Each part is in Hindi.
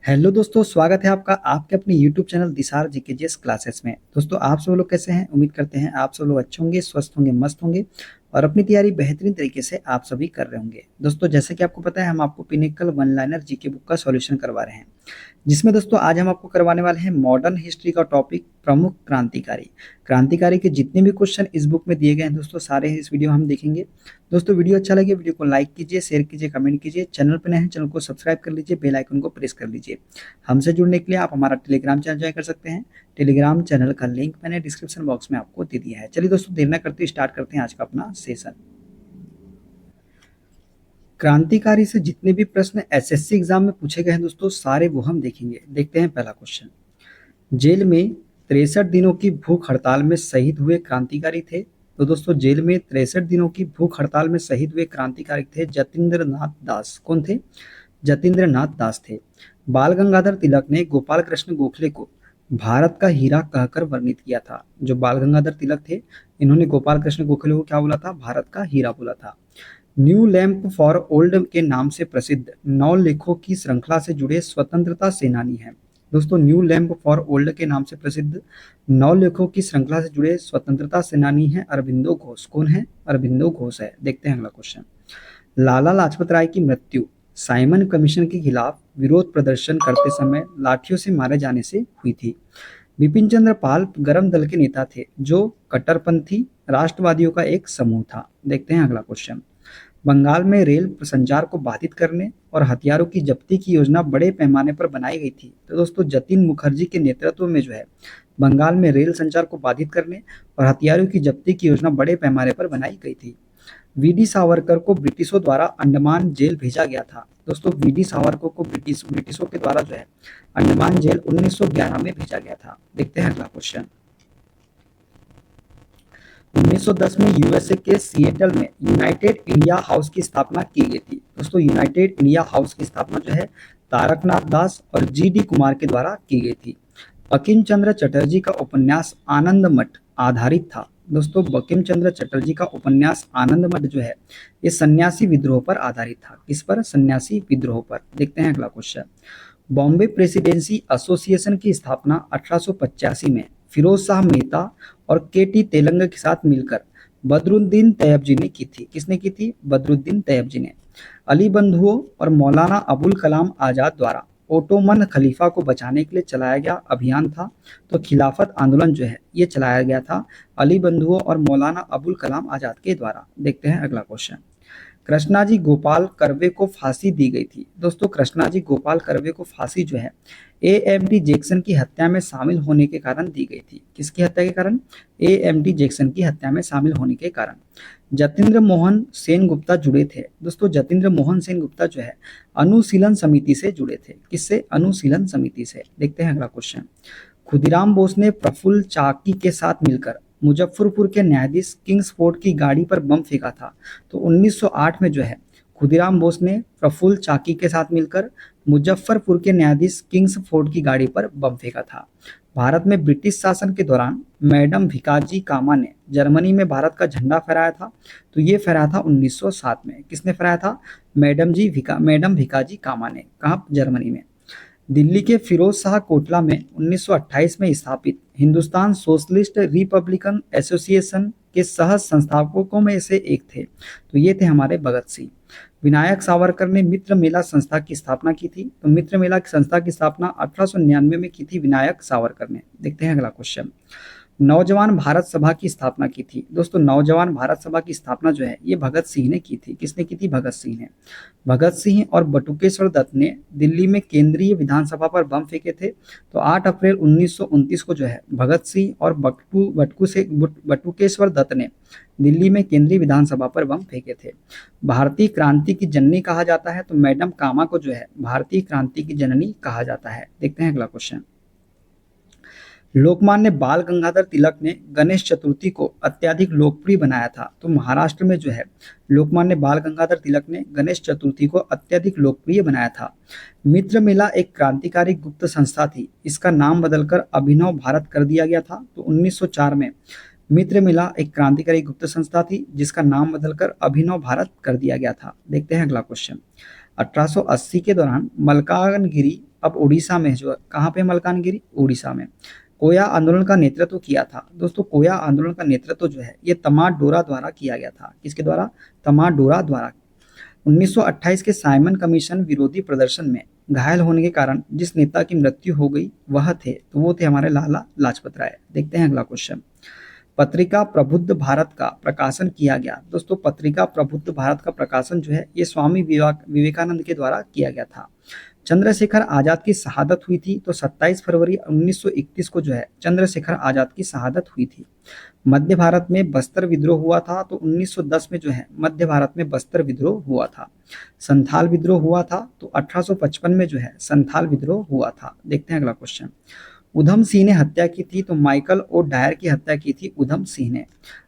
हेलो दोस्तों, स्वागत है आपका आपके अपने यूट्यूब चैनल दिसार जीकेजीएस क्लासेस में। दोस्तों, आप सब लोग कैसे हैं? उम्मीद करते हैं आप सब लोग अच्छे होंगे, स्वस्थ होंगे, मस्त होंगे और अपनी तैयारी बेहतरीन तरीके से आप सभी कर रहे होंगे। दोस्तों, जैसे कि आपको पता है, हम आपको pinnacle one liner GK book का सॉल्यूशन करवा रहे हैं, जिसमें दोस्तों आज हम आपको करवाने वाले हैं मॉडर्न हिस्ट्री का टॉपिक प्रमुख क्रांतिकारी। क्रांतिकारी के जितने भी क्वेश्चन इस बुक में दिए गए हैं दोस्तों, सारे इस वीडियो हम देखेंगे। दोस्तों, वीडियो अच्छा लगे वीडियो को लाइक कीजिए, शेयर कीजिए, कमेंट कीजिए। चैनल पर नए हैं चैनल को सब्सक्राइब कर लीजिए, बेल आइकन को प्रेस कर लीजिए। हमसे जुड़ने के लिए आप हमारा टेलीग्राम चैनल ज्वाइन कर सकते हैं। टेलीग्राम चैनल का लिंक मैंने डिस्क्रिप्शन बॉक्स में आपको दे दिया है। चलिए दोस्तों, देर न करते स्टार्ट करते हैं आज का अपना सेशन। क्रांतिकारी से जितने भी प्रश्न एसएससी एग्जाम में पूछे गए हैं दोस्तों, सारे वो हम देखेंगे। देखते हैं पहला क्वेश्चन। जेल में 63 दिनों की भूख हड़ताल में शहीद हुए क्रांतिकारी थे। तो दोस्तों, जेल में 63 दिनों की भूख हड़ताल में शहीद हुए क्रांतिकारी थे जतींद्र नाथ दास। कौन थे? जतींद्र नाथ दास थे। बाल गंगाधर तिलक ने गोपाल कृष्ण गोखले को भारत का हीरा कहकर वर्णित किया था। जो बाल गंगाधर तिलक थे, इन्होंने गोपाल कृष्ण गोखले को क्या बोला था? भारत का हीरा बोला था। न्यू लैंप फॉर ओल्ड के नाम से प्रसिद्ध 9 लेखों की श्रृंखला से जुड़े स्वतंत्रता सेनानी हैं। दोस्तों, न्यू लैंप फॉर ओल्ड के नाम से प्रसिद्ध 9 लेखों की श्रृंखला से जुड़े स्वतंत्रता सेनानी हैं अरविंदो घोष। कौन है? अरविंदो घोष है। देखते हैं अगला क्वेश्चन। लाला लाजपत राय की मृत्यु साइमन कमीशन के खिलाफ विरोध प्रदर्शन करते समय लाठियों से मारे जाने से हुई थी। बिपिन चंद्र पाल गरम दल के नेता थे, जो कट्टरपंथी राष्ट्रवादियों का एक समूह था। देखते हैं अगला क्वेश्चन। बंगाल में रेल संचार को बाधित करने और हथियारों की जब्ती की योजना बड़े पैमाने पर बनाई गई थी। तो दोस्तों, जतिन मुखर्जी के नेतृत्व में जो है बंगाल में रेल संचार को बाधित करने और हथियारों की जब्ती की योजना बड़े पैमाने पर बनाई गई थी। वीडी सावरकर को ब्रिटिशों द्वारा अंडमान जेल भेजा गया था। दोस्तों, वीडी सावरकर को ब्रिटिशों के द्वारा जो है अंडमान जेल 1911 में भेजा गया था। देखते हैं अगला क्वेश्चन। 1910 में यूएसए के सिएटल में यूनाइटेड इंडिया हाउस की स्थापना की गई थी। दोस्तों, यूनाइटेड इंडिया हाउस की स्थापना जो है तारकनाथ दास और जीडी कुमार के द्वारा की गई थी। बंकिम चंद्र चटर्जी का उपन्यास आनंद मठ आधारित था। दोस्तों, बंकिम चंद्र चटर्जी का उपन्यास आनंद मठ जो है ये सन्यासी विद्रोह पर आधारित था। किस पर? सन्यासी विद्रोह पर। देखते हैं अगला क्वेश्चन। बॉम्बे प्रेसिडेंसी एसोसिएशन की स्थापना 1885 में फिरोज शाह मेहता और केटी तेलंग के साथ मिलकर बदरुद्दीन तैयबजी ने की थी। किसने की थी? बदरुद्दीन तैयबजी ने। अली बंधुओं और मौलाना अबुल कलाम आजाद द्वारा ओटोमन खलीफा को बचाने के लिए चलाया गया अभियान था। तो खिलाफत आंदोलन जो है ये चलाया गया था अली बंधुओं और मौलाना अबुल कलाम आजाद के द्वारा। देखते हैं अगला क्वेश्चन। कृष्णाजी गोपाल कर्वे को फांसी दी गई थी। दोस्तों, कृष्णाजी गोपाल कर्वे को फांसी जो है एएमडी जैक्सन की हत्या में शामिल होने के कारण दी गई थी। किसकी हत्या के कारण? एएमडी जैक्सन की हत्या में शामिल होने के कारण। जतींद्र मोहन सेन गुप्ता जुड़े थे। दोस्तों, जतींद्र मोहन सेन गुप्ता जो है अनुशीलन समिति से जुड़े थे। किससे? अनुशीलन समिति से। देखते हैं अगला क्वेश्चन। खुदीराम बोस ने प्रफुल्ल चाकी के साथ मिलकर मुजफ्फरपुर के न्यायाधीश किंग्सफोर्ड की गाड़ी पर बम फेंका था। तो 1908 में जो है खुदीराम बोस ने प्रफुल्ल चाकी के साथ मिलकर मुजफ्फरपुर के न्यायाधीश किंग्सफोर्ड की गाड़ी पर बम फेंका था। भारत में ब्रिटिश शासन के दौरान मैडम भिकाजी कामा ने जर्मनी में भारत का झंडा फहराया था। तो ये फहराया था 1907 में। किसने फहराया था? मैडम भिकाजी कामा ने। कहाँ? जर्मनी में। दिल्ली के फिरोज शाह कोटला में 1928 में स्थापित हिंदुस्तान सोशलिस्ट रिपब्लिकन एसोसिएशन के सह संस्थापकों में से एक थे। तो ये थे हमारे भगत सिंह। विनायक सावरकर ने मित्र मेला संस्था की स्थापना की थी। तो मित्र मेला संस्था की स्थापना 1899 में की थी विनायक सावरकर ने। देखते हैं अगला क्वेश्चन। नौजवान भारत सभा की स्थापना की थी। दोस्तों, नौजवान भारत सभा की स्थापना जो है ये भगत सिंह ने की थी। किसने की थी? भगत सिंह ने। भगत सिंह और बटुकेश्वर दत्त ने दिल्ली में केंद्रीय विधानसभा पर बम फेंके थे। तो 8 अप्रैल 1929 को जो है भगत सिंह और बटुकेश्वर दत्त ने दिल्ली में केंद्रीय विधानसभा पर बम फेंके थे। भारतीय क्रांति की जननी कहा जाता है। तो मैडम कामा को जो है भारतीय क्रांति की जननी कहा जाता है। देखते हैं अगला क्वेश्चन। लोकमान्य बाल गंगाधर तिलक ने गणेश चतुर्थी को अत्यधिक लोकप्रिय बनाया था। तो महाराष्ट्र में जो है लोकमान्य बाल गंगाधर तिलक ने गणेश चतुर्थी को अत्यधिक लोकप्रिय बनाया था। मित्र मेला एक क्रांतिकारी गुप्त संस्था थी। इसका नाम बदलकर अभिनव भारत कर दिया गया था। तो 1904 में मित्र मेला एक क्रांतिकारी गुप्त संस्था थी जिसका नाम बदलकर अभिनव भारत कर दिया गया था। देखते हैं अगला क्वेश्चन। 1880 के दौरान मल्कानगिरी अब उड़ीसा में जो कहाँ पे मलकानगिरी, उड़ीसा में। कोया आंदोलन का नेतृत्व किया था दोस्तों, कोया आंदोलन का नेतृत्व जो है ये तमाडोरा द्वारा किया गया था। किसके द्वारा? तमाडोरा द्वारा। 1928 के साइमन कमीशन विरोधी प्रदर्शन में घायल होने के कारण जिस नेता की मृत्यु हो गई वह थे, तो वो थे हमारे लाला लाजपत राय। देखते हैं अगला क्वेश्चन। पत्रिका प्रबुद्ध भारत का प्रकाशन किया गया दोस्तों, पत्रिका प्रबुद्ध भारत का प्रकाशन जो है ये स्वामी विवेकानंद के द्वारा किया गया था। चंद्रशेखर आजाद की शहादत हुई थी, तो 27 फरवरी 1931 को जो है चंद्रशेखर आजाद की शहादत हुई थी। मध्य भारत में बस्तर विद्रोह हुआ था, तो 1910 में जो है मध्य भारत में बस्तर विद्रोह हुआ था। संथाल विद्रोह हुआ था, तो 1855 में जो है संथाल विद्रोह हुआ था। देखते हैं अगला क्वेश्चन। उधम सिंह ने हत्या की थी, तो माइकल ओ डायर की हत्या की थी उधम सिंह ने।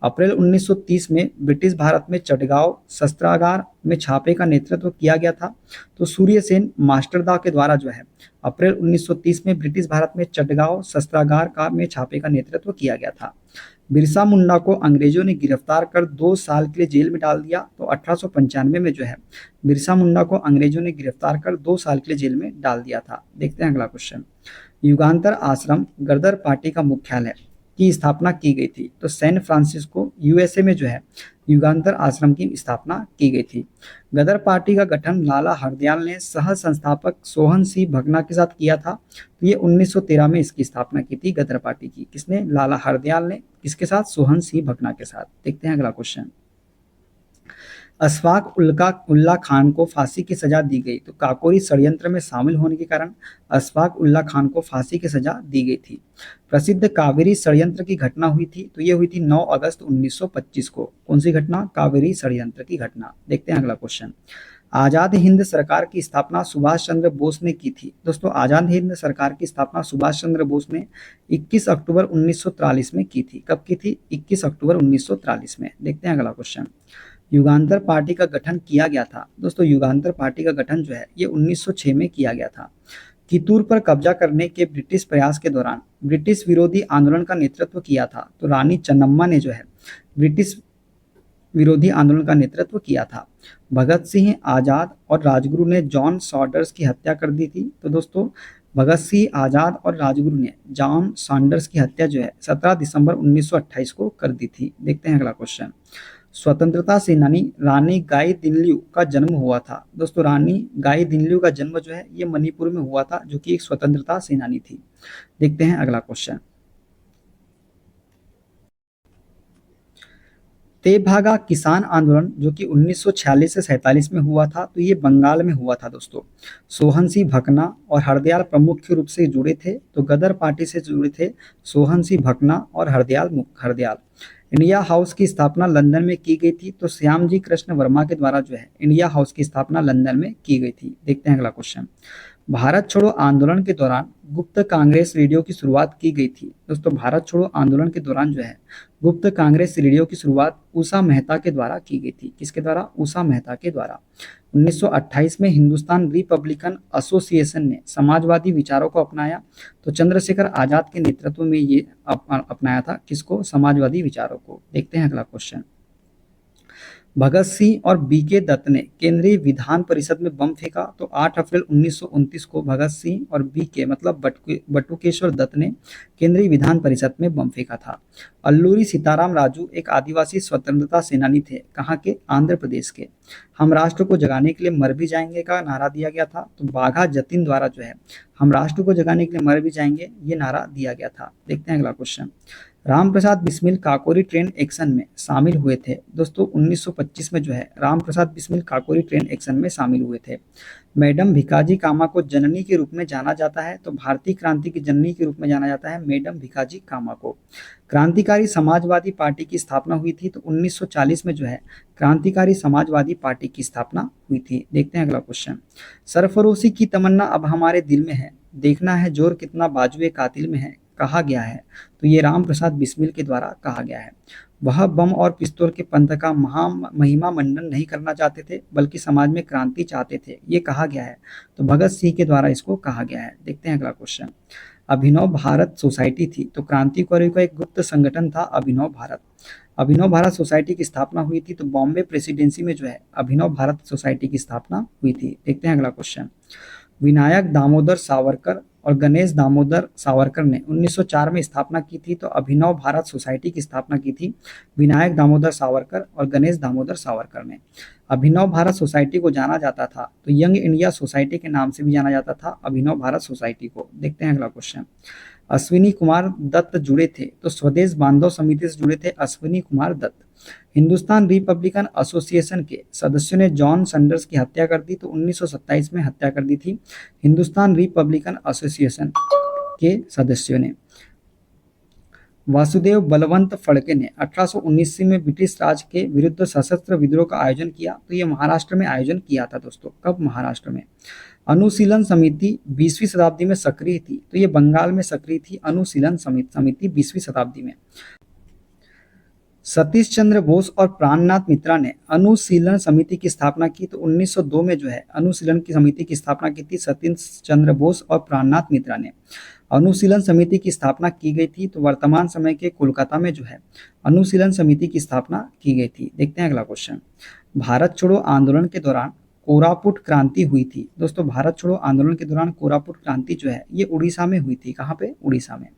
अप्रैल 1930 में ब्रिटिश भारत में चटगांव शस्त्रागार में छापे का नेतृत्व किया गया था, तो सूर्य सेन मास्टरदा के द्वारा जो है अप्रैल 1930 में ब्रिटिश भारत में चटगांव शस्त्रागार का में छापे का नेतृत्व किया गया था। बिरसा मुंडा को अंग्रेजों ने गिरफ्तार कर 2 साल के लिए जेल में डाल दिया, तो 1895 में जो है बिरसा मुंडा को अंग्रेजों ने गिरफ्तार कर 2 साल के लिए जेल में डाल दिया था। देखते हैं अगला क्वेश्चन। युगांतर आश्रम गदर पार्टी का मुख्यालय की स्थापना की गई थी, तो सैन फ्रांसिस्को यूएसए में जो है युगांतर आश्रम की स्थापना की गई थी। गदर पार्टी का गठन लाला हरदयाल ने सह संस्थापक सोहन सिंह भकना के साथ किया था, तो ये 1913 में इसकी स्थापना की थी गदर पार्टी की। किसने? लाला हरदयाल ने। किसके साथ? सोहन सिंह भकना के साथ। देखते हैं अगला क्वेश्चन। अशफाक उल्ला खान को फांसी की सजा दी गई, तो काकोरी षड्यंत्र में शामिल होने के कारण अशफाक उल्ला खान को फांसी की सजा दी गई थी। प्रसिद्ध कावेरी षड्यंत्र की घटना हुई थी, तो ये हुई थी 9 अगस्त 1925 को। कौन सी घटना? कावेरी षड्यंत्र की घटना। देखते हैं अगला क्वेश्चन। आजाद हिंद सरकार की स्थापना सुभाष चंद्र बोस ने की थी दोस्तों, आजाद हिंद सरकार की स्थापना सुभाष चंद्र बोस ने 21 अक्टूबर 1943 में की थी। कब की थी? 21 अक्टूबर 1943 में। देखते हैं अगला क्वेश्चन। युगांतर पार्टी का गठन किया गया था दोस्तों, युगांतर पार्टी का गठन जो है ये 1906 में किया गया था। कितूर पर कब्जा करने के ब्रिटिश प्रयास के दौरान ब्रिटिश विरोधी आंदोलन का नेतृत्व किया था, तो रानी चन्नम्मा ने जो है ब्रिटिश विरोधी आंदोलन का नेतृत्व किया था। भगत सिंह, आजाद और राजगुरु ने जॉन सॉन्डर्स की हत्या कर दी थी, तो दोस्तों भगत सिंह, आजाद और राजगुरु ने जॉन सॉन्डर्स की हत्या जो है 17 दिसंबर 1928 को कर दी थी। देखते हैं अगला क्वेश्चन। स्वतंत्रता सेनानी रानी गाई दिनलियू का जन्म हुआ था दोस्तों, रानी गाई दिनलियू का जन्म जो है ये मणिपुर में हुआ था, जो कि एक स्वतंत्रता सेनानी थी। देखते हैं अगला क्वेश्चन। तेभागा किसान आंदोलन जो कि 1946 से 47 में हुआ था, तो ये बंगाल में हुआ था दोस्तों। सोहन सिंह भकना और हरदयाल प्रमुख रूप से जुड़े थे, तो गदर पार्टी से जुड़े थे सोहन सिंह भकना और हरदयाल। इंडिया हाउस की स्थापना लंदन में की गई थी, तो श्यामजी कृष्ण वर्मा के द्वारा जो है इंडिया हाउस की स्थापना लंदन में की गई थी। देखते हैं अगला क्वेश्चन। भारत छोड़ो आंदोलन के दौरान गुप्त कांग्रेस रेडियो की शुरुआत की गई थी दोस्तों, भारत छोड़ो आंदोलन के दौरान जो है गुप्त कांग्रेस रेडियो की शुरुआत उषा मेहता के द्वारा की गई थी। किसके द्वारा? उषा मेहता के द्वारा। 1928 में हिंदुस्तान रिपब्लिकन एसोसिएशन ने समाजवादी विचारों को अपनाया, तो चंद्रशेखर आजाद के नेतृत्व में ये अपनाया था। किसको? समाजवादी विचारों को। देखते हैं अगला क्वेश्चन। भगत सिंह और बीके दत्त ने केंद्रीय विधान परिषद में बम फेंका, तो 8 अप्रैल 1929 को भगत सिंह और बीके मतलब बटुकेश्वर दत्त ने केंद्रीय विधान परिषद में बम फेंका था। अल्लूरी सीताराम राजू एक आदिवासी स्वतंत्रता सेनानी थे, कहाँ के? आंध्र प्रदेश के। हम राष्ट्र को जगाने के लिए मर भी जाएंगे का नारा दिया गया था, तो बाघा जतिन द्वारा जो है हम राष्ट्र को जगाने के लिए मर भी जाएंगे ये नारा दिया गया था। देखते हैं अगला question. Ramprasad Bismil Kakori train action में शामिल हुए थे दोस्तों, 1925 में जो है रामप्रसाद बिस्मिल काकोरी ट्रेन एक्शन में शामिल हुए थे। मैडम भिकाजी कामा को जननी के रूप में जाना जाता है, तो भारतीय क्रांति की जननी के रूप में जाना जाता है मैडम भिकाजी कामा को। क्रांतिकारी समाजवादी पार्टी की स्थापना हुई थी, तो 1940 में जो है क्रांतिकारी समाजवादी पार्टी की स्थापना हुई थी। देखते हैं अगला क्वेश्चन। सरफरोशी की तमन्ना अब हमारे दिल में है, देखना है जोर कितना बाजुए कातिल में है, कहा गया है, तो ये रामप्रसाद बिस्मिल के द्वारा कहा गया है। वह बम और पिस्तौल के पंथ का महिमा मंडन नहीं करना चाहते थे, बल्कि समाज में क्रांति चाहते थे, ये कहा गया है, तो भगत सिंह के द्वारा इसको कहा गया है। देखते हैं अगला क्वेश्चन। अभिनव भारत सोसाइटी थी, तो क्रांतिकारियों का एक गुप्त संगठन था अभिनव भारत। अभिनव भारत सोसाइटी की स्थापना हुई थी, तो बॉम्बे प्रेसिडेंसी में जो है अभिनव भारत सोसाइटी की स्थापना हुई थी। देखते हैं अगला क्वेश्चन। विनायक दामोदर सावरकर और गणेश दामोदर सावरकर ने 1904 में स्थापना की थी। तो अभिनव भारत सोसाइटी की स्थापना की थी विनायक दामोदर सावरकर और गणेश दामोदर सावरकर ने। अभिनव भारत सोसाइटी को जाना जाता था तो यंग इंडिया सोसाइटी के नाम से भी जाना जाता था अभिनव भारत सोसाइटी को। देखते हैं अगला क्वेश्चन। अश्विनी कुमार दत्त जुड़े थे तो स्वदेश बांधव समिति से जुड़े थे अश्विनी कुमार दत्त। हिंदुस्तान रिपब्लिकन एसोसिएशन के सदस्यों ने जॉन सैंडर्स की हत्या कर दी तो 1927 में हत्या कर दी थी हिंदुस्तान रिपब्लिकन एसोसिएशन के सदस्यों ने। वासुदेव बलवंत फड़के ने 1819 में ब्रिटिश राज के विरुद्ध सशस्त्र विद्रोह का आयोजन किया। तो ये महाराष्ट्र में आयोजन किया था दोस्तों। कब? महाराष्ट्र में। अनुशीलन समिति 20वीं शताब्दी में सक्रिय थी तो ये बंगाल में सक्रिय थी अनुशीलन समिति 20वीं शताब्दी में। सतीश चंद्र बोस और प्राणनाथ मित्रा ने अनुशीलन समिति की स्थापना की तो 1902 में जो है अनुशीलन की समिति की स्थापना की थी सतीश चंद्र बोस और प्राणनाथ मित्रा ने। अनुशीलन समिति की स्थापना की गई थी तो वर्तमान समय के कोलकाता में जो है अनुशीलन समिति की स्थापना की गई थी। देखते हैं अगला क्वेश्चन। भारत छोड़ो आंदोलन के दौरान कोरापुट क्रांति हुई थी। दोस्तों भारत छोड़ो आंदोलन के दौरान कोरापुट क्रांति जो है ये उड़ीसा में हुई थी। कहाँ पे? उड़ीसा में।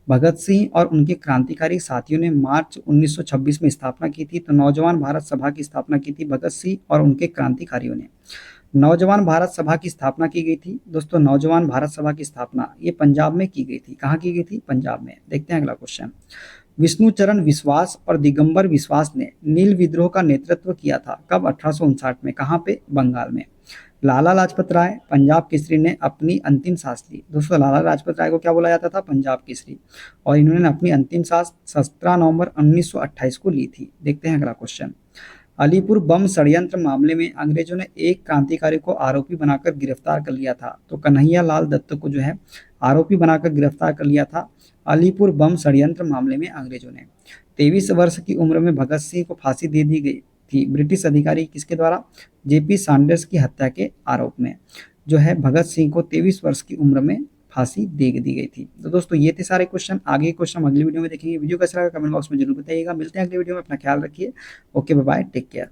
भगत सिंह और उनके क्रांतिकारी साथियों ने मार्च 1926 में स्थापना की थी तो नौजवान भारत सभा की स्थापना की थी भगत सिंह और उनके क्रांतिकारियों ने। नौजवान भारत सभा की स्थापना की गई थी। दोस्तों नौजवान भारत सभा की स्थापना ये पंजाब में की गई थी। कहाँ की गई थी? पंजाब में। देखते हैं अगला क्वेश्चन। विष्णुचरण विश्वास और दिगंबर विश्वास ने नील विद्रोह का नेतृत्व किया था। कब? 1859 में। कहाँ पे? बंगाल में। लाला लाजपत राय पंजाब केसरी ने अपनी अंतिम सांस ली। दोस्तों लाला लाजपत राय को क्या बोला जाता था? पंजाब केसरी। और इन्होंने अपनी अंतिम सांस 17 नवंबर 1928 को ली थी। देखते हैं अगला क्वेश्चन। अलीपुर बम षड्यंत्र मामले में अंग्रेजों ने एक क्रांतिकारी को आरोपी बनाकर गिरफ्तार कर लिया था। तो कन्हैया लाल दत्त को जो है आरोपी बनाकर गिरफ्तार कर लिया था अलीपुर बम षड्यंत्र मामले में अंग्रेजों ने। 23 वर्ष की उम्र में भगत सिंह को फांसी दे दी गई थी ब्रिटिश अधिकारी किसके द्वारा? जेपी सैंडर्स की हत्या के आरोप में जो है भगत सिंह को 23 वर्ष की उम्र में फांसी दे दी गई थी। तो दोस्तों ये थे सारे क्वेश्चन। आगे क्वेश्चन हम अगली वीडियो में देखेंगे। वीडियो कैसा लगा कमेंट बॉक्स में जरूर बताइएगा। मिलते हैं अगली वीडियो में। अपना ख्याल रखिए। Okay bye bye, take care.